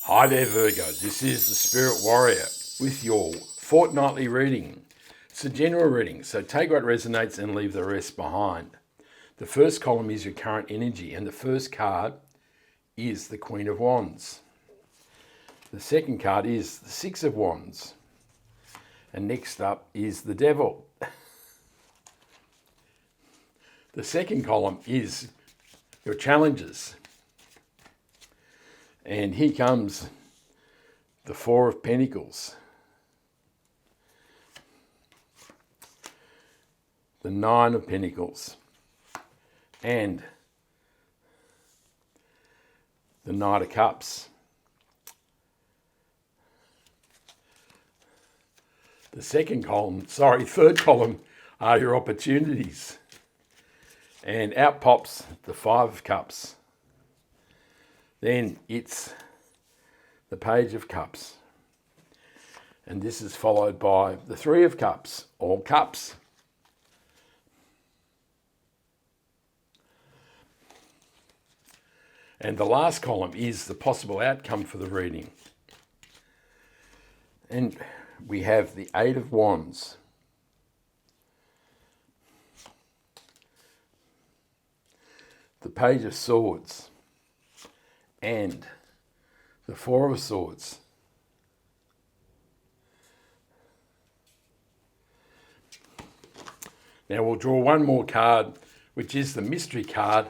Hi there, Virgo. This is the Spirit Warrior with your fortnightly reading. It's a general reading, so take what resonates and leave the rest behind. The first column is your current energy, and the first card is the Queen of Wands. The second card is the Six of Wands. And next up is the Devil. The second column is your challenges. And here comes the Four of Pentacles, the Nine of Pentacles, and the Knight of Cups. The third column are your opportunities. And out pops the Five of Cups. Then it's the Page of Cups. And this is followed by the Three of Cups, all cups. And the last column is the possible outcome for the reading. And we have the Eight of Wands. The Page of Swords. And the Four of Swords. Now we'll draw one more card, which is the mystery card,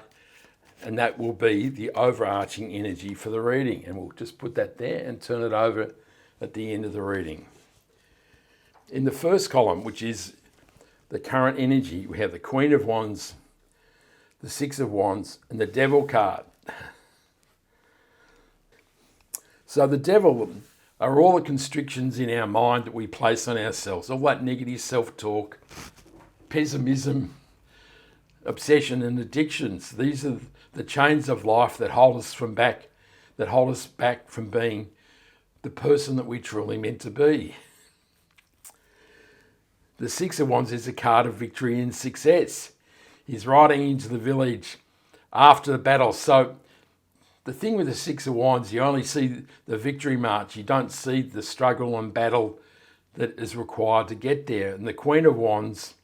and that will be the overarching energy for the reading. And we'll just put that there and turn it over at the end of the reading. In the first column, which is the current energy, we have the Queen of Wands, the Six of Wands, and the Devil card. So the Devil are all the constrictions in our mind that we place on ourselves, all that negative self-talk, pessimism, obsession and addictions. These are the chains of life that hold us back from being the person that we truly meant to be. The Six of Wands is a card of victory and success. He's riding into the village after the battle. So the thing with the Six of Wands, you only see the victory march. You don't see the struggle and battle that is required to get there. And the Queen of Wands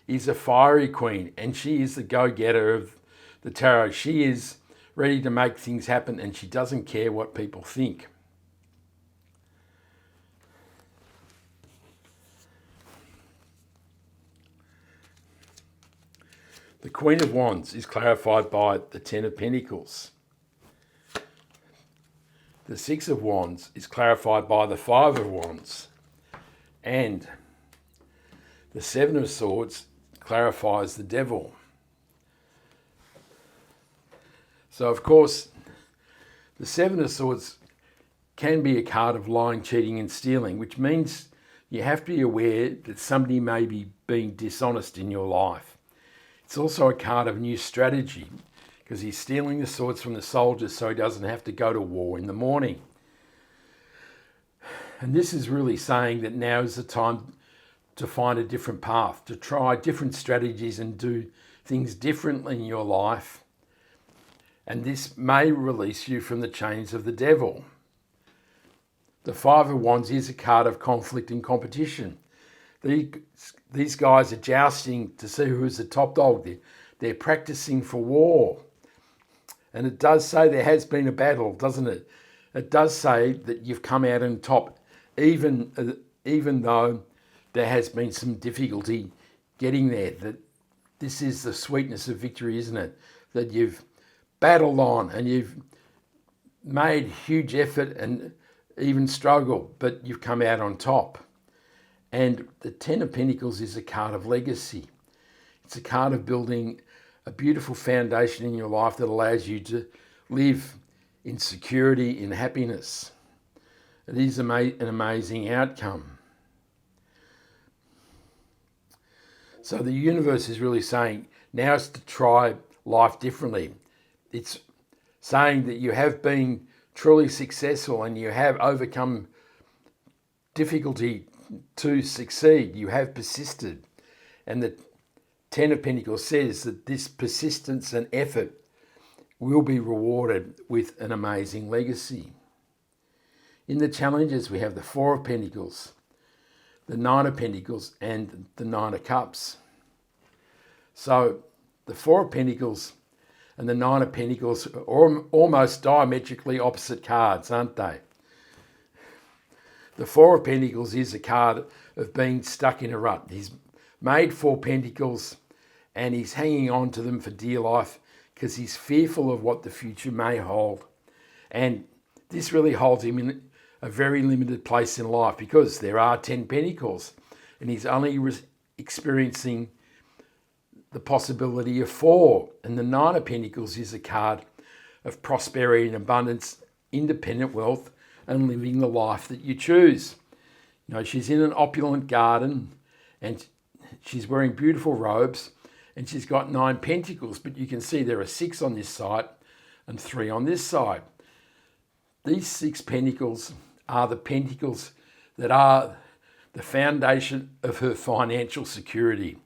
is a fiery queen, and she is the go-getter of the tarot. She is ready to make things happen, and she doesn't care what people think. The Queen of Wands is clarified by the Ten of Pentacles. The Six of Wands is clarified by the Five of Wands. And the Seven of Swords clarifies the Devil. So, of course, the Seven of Swords can be a card of lying, cheating and stealing, which means you have to be aware that somebody may be being dishonest in your life. It's also a card of new strategy, because he's stealing the swords from the soldiers so he doesn't have to go to war in the morning. And this is really saying that now is the time to find a different path, to try different strategies and do things differently in your life. And this may release you from the chains of the Devil. The Five of Wands is a card of conflict and competition. These guys are jousting to see who is the top dog. They're practicing for war. And it does say there has been a battle, doesn't it? It does say that you've come out on top, even though there has been some difficulty getting there. That this is the sweetness of victory, isn't it? That you've battled on and you've made huge effort and even struggle, but you've come out on top. And the Ten of Pentacles is a card of legacy. It's a card of building a beautiful foundation in your life that allows you to live in security, in happiness. It is an amazing outcome. So the universe is really saying, now is to try life differently. It's saying that you have been truly successful and you have overcome difficulty to succeed. You have persisted. And the Ten of Pentacles says that this persistence and effort will be rewarded with an amazing legacy. In the challenges, we have the Four of Pentacles, the Nine of Pentacles, and the Nine of Cups. So the Four of Pentacles and the Nine of Pentacles are almost diametrically opposite cards, aren't they? The Four of Pentacles is a card of being stuck in a rut. He's made Four Pentacles and he's hanging on to them for dear life because he's fearful of what the future may hold. And this really holds him in a very limited place in life because there are 10 Pentacles and he's only experiencing the possibility of 4. And the Nine of Pentacles is a card of prosperity and abundance, independent wealth, and living the life that you choose. You know, she's in an opulent garden and she's wearing beautiful robes and she's got 9 pentacles, but you can see there are 6 on this side and 3 on this side. These 6 pentacles are the pentacles that are the foundation of her financial security.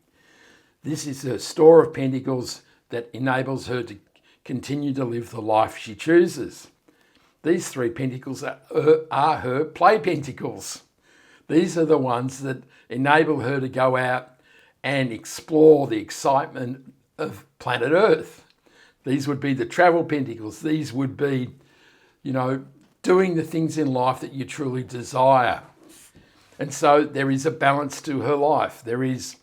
This is a store of pentacles that enables her to continue to live the life she chooses. These 3 pentacles are her play pentacles. These are the ones that enable her to go out and explore the excitement of planet Earth. These would be the travel pentacles. These would be, you know, doing the things in life that you truly desire. And so there is a balance to her life. There is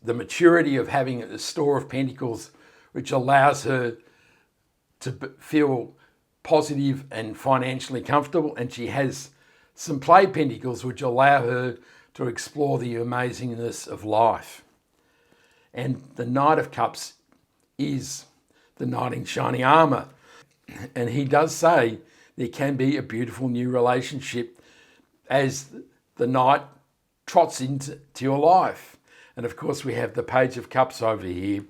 the maturity of having a store of pentacles, which allows her to feel positive and financially comfortable. And she has some play pentacles, which allow her to explore the amazingness of life. And the Knight of Cups is the knight in shining armour. And he does say there can be a beautiful new relationship as the knight trots into your life. And of course we have the Page of Cups over here,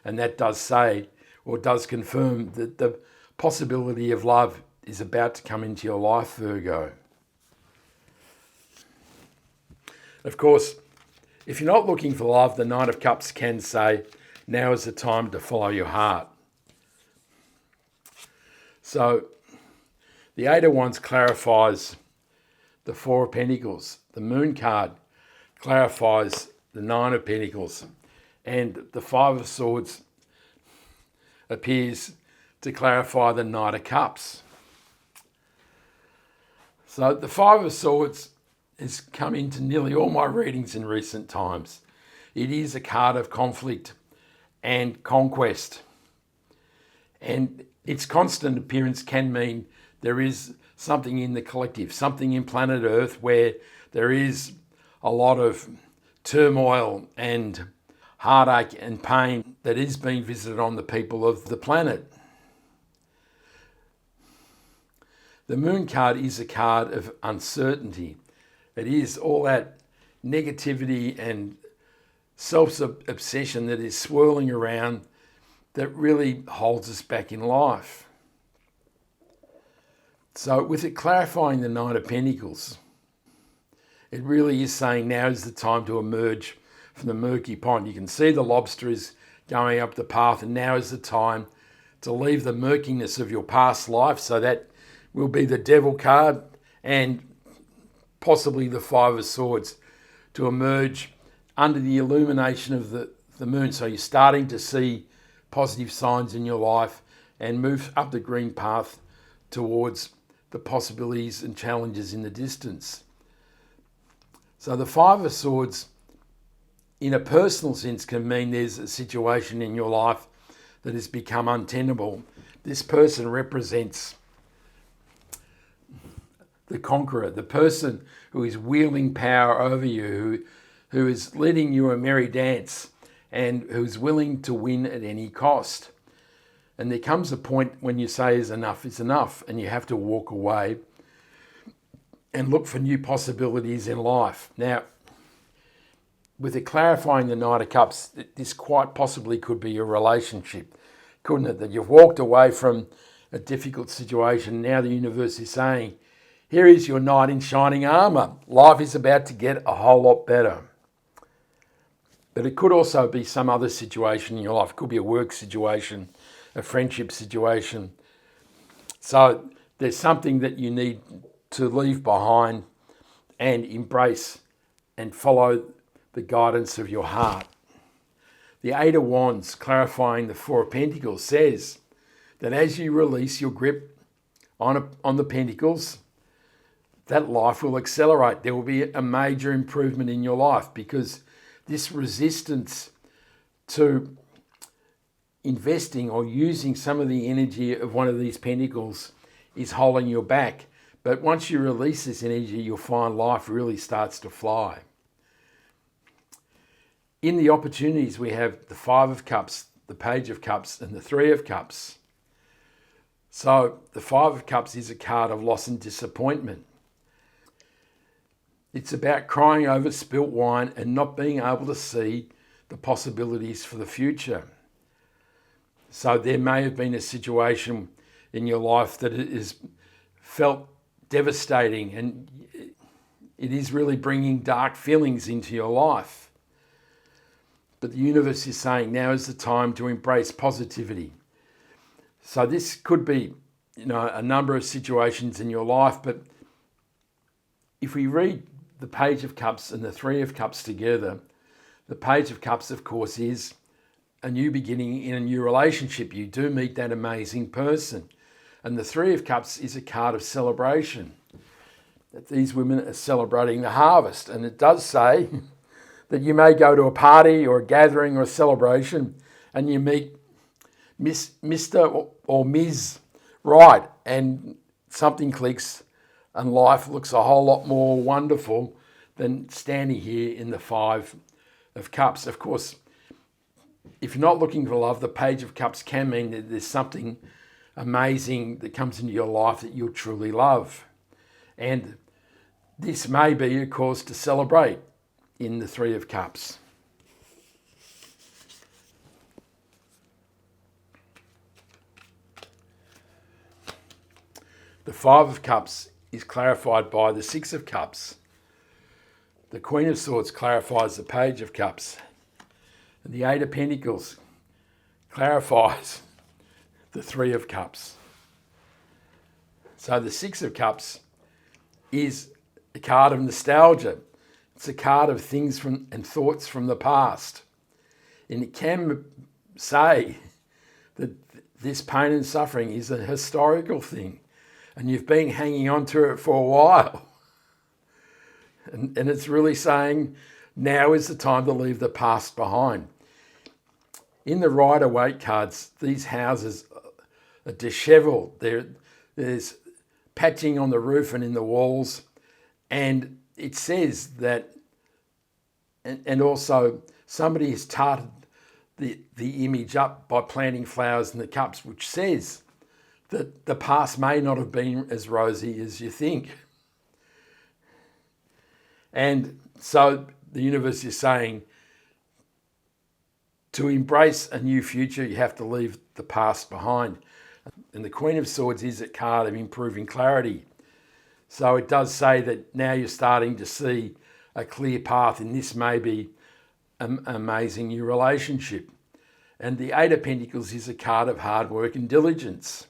and that does say, or does confirm, that the possibility of love is about to come into your life, Virgo. Of course, if you're not looking for love, the Knight of Cups can say, now is the time to follow your heart. So the Eight of Wands clarifies the Four of Pentacles. The Moon card clarifies the Nine of Pentacles. And the Five of Swords appears to clarify the Knight of Cups. So the Five of Swords has come into nearly all my readings in recent times. It is a card of conflict and conquest. And its constant appearance can mean there is something in the collective, something in planet Earth where there is a lot of turmoil and heartache and pain that is being visited on the people of the planet. The Moon card is a card of uncertainty. It is all that negativity and self-obsession that is swirling around that really holds us back in life. So with it clarifying the Nine of Pentacles, it really is saying now is the time to emerge from the murky pond. You can see the lobster is going up the path, and now is the time to leave the murkiness of your past life. So that will be the Devil card and possibly the Five of Swords, to emerge under the illumination of the moon. So you're starting to see positive signs in your life and move up the green path towards the possibilities and challenges in the distance. So the Five of Swords, in a personal sense, can mean there's a situation in your life that has become untenable. This person represents the conqueror, the person who is wielding power over you, who is leading you a merry dance and who's willing to win at any cost. And there comes a point when you say is enough, and you have to walk away and look for new possibilities in life. Now, with it clarifying the Knight of Cups, this quite possibly could be a relationship, couldn't it? That you've walked away from a difficult situation. Now the universe is saying, here is your knight in shining armour. Life is about to get a whole lot better. But it could also be some other situation in your life. It could be a work situation, a friendship situation. So there's something that you need to leave behind and embrace and follow the guidance of your heart. The Eight of Wands, clarifying the Four of Pentacles, says that as you release your grip on the Pentacles, that life will accelerate. There will be a major improvement in your life, because this resistance to investing or using some of the energy of one of these pentacles is holding you back. But once you release this energy, you'll find life really starts to fly. In the opportunities, we have the Five of Cups, the Page of Cups, and the Three of Cups. So the Five of Cups is a card of loss and disappointment. It's about crying over spilt wine and not being able to see the possibilities for the future. So there may have been a situation in your life that it is felt devastating, and it is really bringing dark feelings into your life. But the universe is saying now is the time to embrace positivity. So this could be, a number of situations in your life, but if we read the Page of Cups and the Three of Cups together, the Page of Cups, of course, is a new beginning in a new relationship. You do meet that amazing person. And the Three of Cups is a card of celebration, that these women are celebrating the harvest. And it does say that you may go to a party or a gathering or a celebration and you meet Mr. or Ms. Right, and something clicks and life looks a whole lot more wonderful than standing here in the Five of Cups. Of course, if you're not looking for love, the Page of Cups can mean that there's something amazing that comes into your life that you'll truly love. And this may be a cause to celebrate in the Three of Cups. The Five of Cups is clarified by the Six of Cups. The Queen of Swords clarifies the Page of Cups. And the Eight of Pentacles clarifies the Three of Cups. So the Six of Cups is a card of nostalgia. It's a card of things and thoughts from the past. And it can say that this pain and suffering is a historical thing, and you've been hanging on to it for a while. And it's really saying now is the time to leave the past behind. In the Rider-Waite cards, these houses are dishevelled. There's patching on the roof and in the walls. And it says that, and also somebody has tarted the image up by planting flowers in the cups, which says that the past may not have been as rosy as you think. And so the universe is saying to embrace a new future, you have to leave the past behind. And the Queen of Swords is a card of improving clarity. So it does say that now you're starting to see a clear path, and this may be an amazing new relationship. And the Eight of Pentacles is a card of hard work and diligence.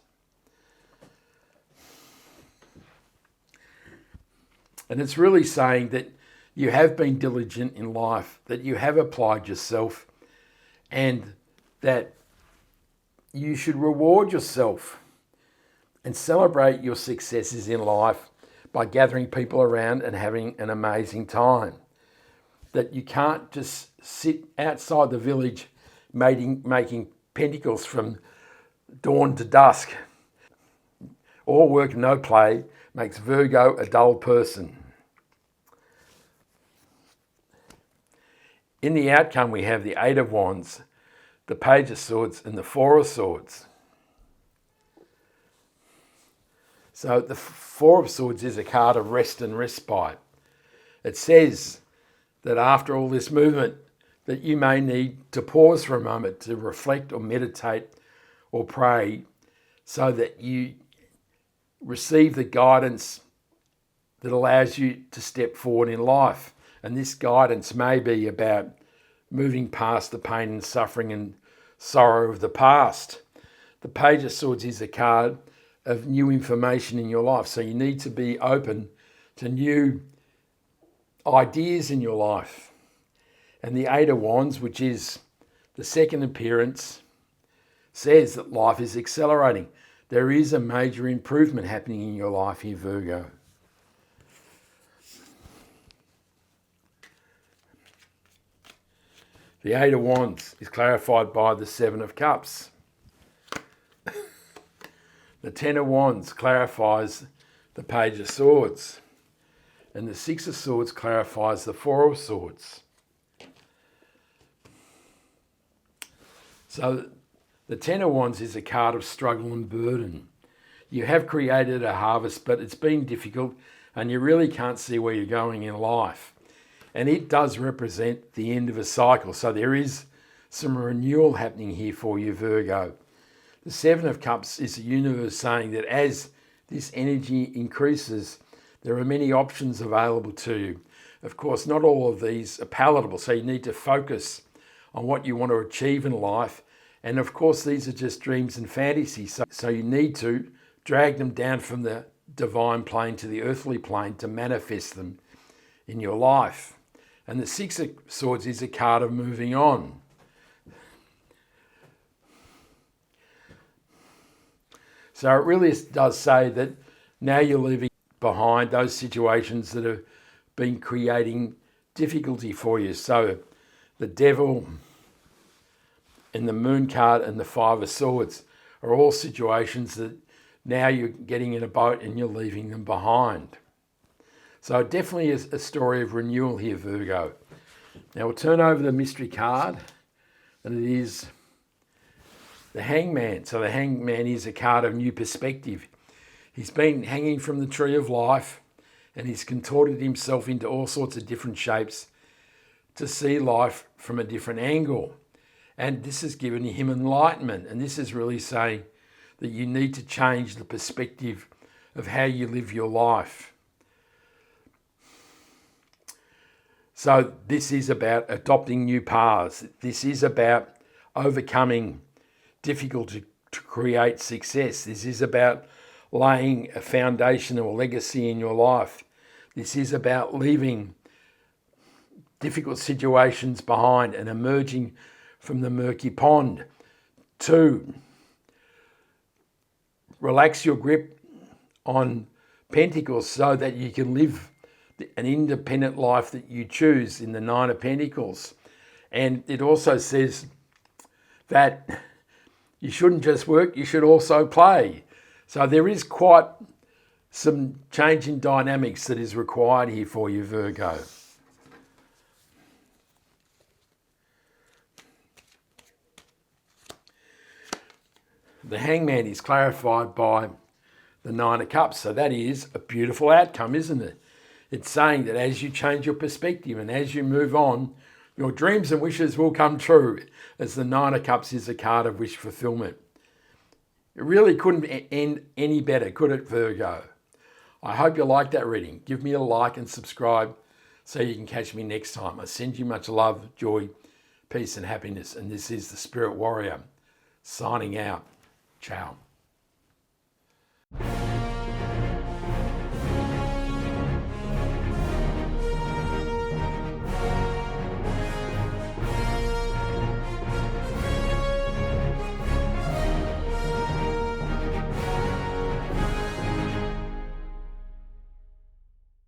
And it's really saying that you have been diligent in life, that you have applied yourself, and that you should reward yourself and celebrate your successes in life by gathering people around and having an amazing time. That you can't just sit outside the village making pentacles from dawn to dusk. All work, no play makes Virgo a dull person. In the outcome, we have the Eight of Wands, the Page of Swords, and the Four of Swords. So the Four of Swords is a card of rest and respite. It says that after all this movement, that you may need to pause for a moment to reflect or meditate or pray so that you receive the guidance that allows you to step forward in life. And this guidance may be about moving past the pain and suffering and sorrow of the past. The Page of Swords is a card of new information in your life. So you need to be open to new ideas in your life. And the Eight of Wands, which is the second appearance, says that life is accelerating. There is a major improvement happening in your life here, Virgo. The Eight of Wands is clarified by the Seven of Cups. The Ten of Wands clarifies the Page of Swords. And the Six of Swords clarifies the Four of Swords. So the Ten of Wands is a card of struggle and burden. You have created a harvest, but it's been difficult and you really can't see where you're going in life. And it does represent the end of a cycle. So there is some renewal happening here for you, Virgo. The Seven of Cups is the universe saying that as this energy increases, there are many options available to you. Of course, not all of these are palatable, so you need to focus on what you want to achieve in life. And of course, these are just dreams and fantasies. So you need to drag them down from the divine plane to the earthly plane to manifest them in your life. And the Six of Swords is a card of moving on. So it really does say that now you're leaving behind those situations that have been creating difficulty for you. So the Devil and the Moon card and the Five of Swords are all situations that now you're getting in a boat and you're leaving them behind. So it definitely is a story of renewal here, Virgo. Now we'll turn over the mystery card, and it is the Hangman. So the Hangman is a card of new perspective. He's been hanging from the tree of life and he's contorted himself into all sorts of different shapes to see life from a different angle. And this has given him enlightenment. And this is really saying that you need to change the perspective of how you live your life. So this is about adopting new paths. This is about overcoming difficulty to create success. This is about laying a foundation or legacy in your life. This is about leaving difficult situations behind and emerging from the murky pond. 2, relax your grip on Pentacles so that you can live an independent life that you choose in the Nine of Pentacles. And it also says that you shouldn't just work, you should also play. So there is quite some change in dynamics that is required here for you, Virgo. The Hangman is clarified by the Nine of Cups. So that is a beautiful outcome, isn't it? It's saying that as you change your perspective and as you move on, your dreams and wishes will come true, as the Nine of Cups is a card of wish fulfillment. It really couldn't end any better, could it, Virgo? I hope you liked that reading. Give me a like and subscribe so you can catch me next time. I send you much love, joy, peace and happiness. And this is the Spirit Warrior signing out. Ciao.